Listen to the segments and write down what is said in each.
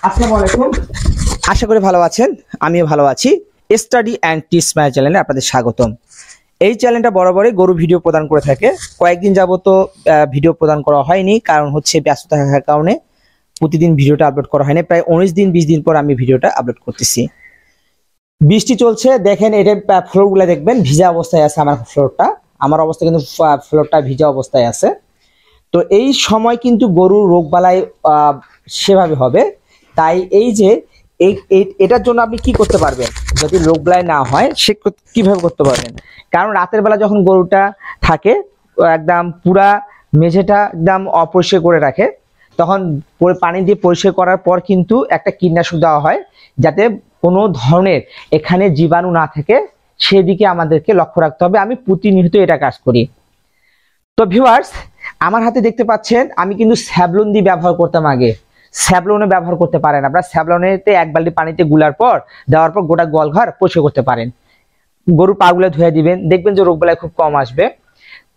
আসসালামু আলাইকুম। আশা করি ভালো আছেন, আমিও ভালো আছি। স্টাডি অ্যান্ড টিপস মাই চ্যানেলে আপনাদের স্বাগতম। এই চ্যানেলটা বরাবরই গরু ভিডিও প্রদান করে থাকে। কয়েকদিন যাবত ভিডিও প্রদান করা হয়নি, কারণ হচ্ছে ব্যস্ততা থাকার কারণে প্রতিদিন ভিডিওটা আপলোড করা হয়নি। প্রায় 19 দিন পর আমি ভিডিওটা আপলোড করতেছি। বৃষ্টি চলছে, দেখেন এটা ফ্লোরগুলো দেখবেন ভিজা অবস্থায় আছে। আমার ফ্লোরটা, আমার অবস্থা কিন্তু ফ্লোরটা ভিজা অবস্থায় আছে। তো এই সময় কিন্তু গরুর রোগবালাই সেভাবে হবে। তাই এই যে এটার জন্য আপনি কি করতে পারবেন, যদি রোগবালাই না হয় সে কিভাবে করতে পারবেন। কারণ রাতের বেলা যখন গরুটা থাকে একদম পুরা মেঝেটা একদম অপরিষ্কার করে রাখে, তখন পানি দিয়ে পরিষ্কার করার পর কিন্তু একটা কীটনাশক দেওয়া হয়, যাতে কোনো ধরনের এখানে জীবাণু না থাকে, সেদিকে আমাদেরকে লক্ষ্য রাখতে হবে। আমি প্রতিনিয়ত এটা কাজ করি। তো ভিউয়ার্স, আমার হাতে দেখতে পাচ্ছেন আমি কিন্তু স্যাভলন দিয়ে ব্যবহার করতাম আগে। স্যাভলনে ব্যবহার করতে পারেন আপনারা। স্যাভলনেতে 1 বালতি পানিতে গুলার পর দেওয়ার পর গোটা গোয়ালঘর পরিষ্কার করতে পারেন। গরুর পাগুলো ধুয়ে দিবেন, দেখবেন যে রোগবালাই খুব কম আসবে।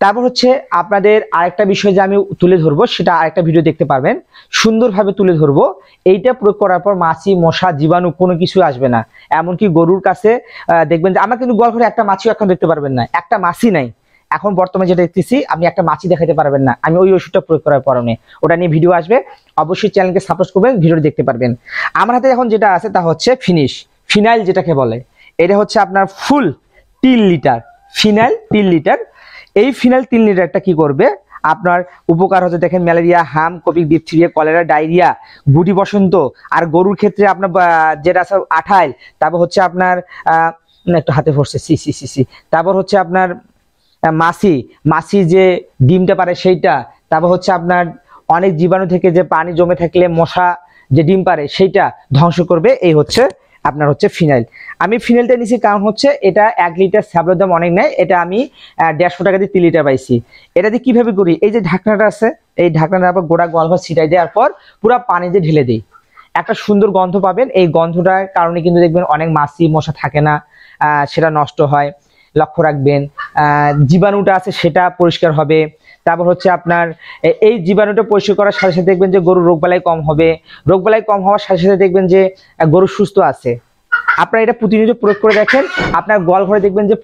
তারপর হচ্ছে আপনাদের আরেকটা বিষয় যে আমি তুলে ধরবো, সেটা আরেকটা ভিডিও দেখতে পারবেন, সুন্দরভাবে তুলে ধরবো। এইটা প্রয়োগ করার পর মাছি মশা জীবাণু কোনো কিছু আসবে না। এমনকি গরুর কাছে দেখবেন যে আমার কিন্তু গোয়ালঘরে একটা মাছিও এখন দেখতে পারবেন না, একটা মাছি নাই। এখন বর্তমানে যেটা দেখতেছি, আপনি একটা মাছি দেখাতে পারবেন না। আমি ওই ওষুধটা প্রয়োগ করার কারণে, ওটা নিয়ে ভিডিও আসবে, অবশ্যই চ্যানেলকে সাবস্ক্রাইব করবেন, ভিডিও দেখতে পারবেন। আমার হাতে এখন যেটা আছে তা হচ্ছে ফিনাইল যেটাকে বলে। এটা হচ্ছে আপনার ফুল 3 লিটার ফিনাইল, 3 লিটার। এই ফিনাইল 3 লিটারটা কি করবে আপনার উপকার হচ্ছে, দেখেন ম্যালেরিয়া, হাম, কোভিড, ডিপথিরিয়া, কলেরা, ডায়রিয়া, গুটি বসন্ত, আর গরুর ক্ষেত্রে আপনার যেটা আছে আঠাইল, তারপর হচ্ছে আপনার একটু হাতে পড়ছে সি, তারপর হচ্ছে আপনার মাছি যে ডিমটা পারে সেইটা, তারপর হচ্ছে আপনার অনেক জীবাণু থেকে যে পানি জমে থাকলে মশা যে ডিম পারে সেইটা ধ্বংস করবে। এই হচ্ছে আপনার হচ্ছে ফিনাইল। আমি ফিনাইলটা নিছি কারণ হচ্ছে এটা 1 লিটার স্যাবলের দাম অনেক নেয়, এটা আমি 150 টাকা দিয়ে 3 লিটার পাইছি। এটা দিয়ে কিভাবে করি, এই যে ঢাকনাটা আছে, এই ঢাকনাটার পর গোড়া গোয়ালঘর ছিটাই দেওয়ার পর পুরা পানি দিয়ে ঢেলে দিই। একটা সুন্দর গন্ধ পাবেন। এই গন্ধটার কারণে কিন্তু দেখবেন অনেক মাছি মশা থাকে না, সেটা নষ্ট হয়, লক্ষ্য রাখবেন। জীবাণুটা আছে সেটা পরিষ্কার হবে। তারপর হচ্ছে আপনার এই জীবাণুটা পরিষ্কার করার সাথে সাথে দেখবেন যে গরুর রোগবালাই কম হবে। রোগবালাই কম হওয়ার সাথে সাথে দেখবেন যে গরু সুস্থ আছে। আপনারা এটা প্রতিনিয়ত প্রয়োগ করে দেখেন, আপনার গোয়ালঘরে দেখবেন যে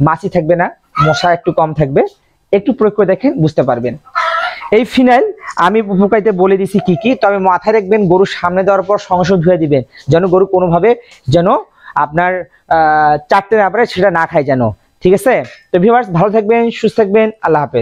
মাছি থাকবে না, মশা একটু কম থাকবে। একটু প্রয়োগ করে দেখেন, বুঝতে পারবেন। এই ফিনাইল আমি উপকারিতা বলে দিছি কি কি, তবে মাথায় রাখবেন গরুর সামনে দেওয়ার পর সঙ্গে সঙ্গে ধুয়ে দিবেন, যেন গরু কোনোভাবে যেন আপনার চারটে না পারে, সেটা না খায় যেন। ঠিক আছে? তো ভিউয়ার্স, ভালো থাকবেন, সুস্থ থাকবেন, আল্লাহ হাফেজ।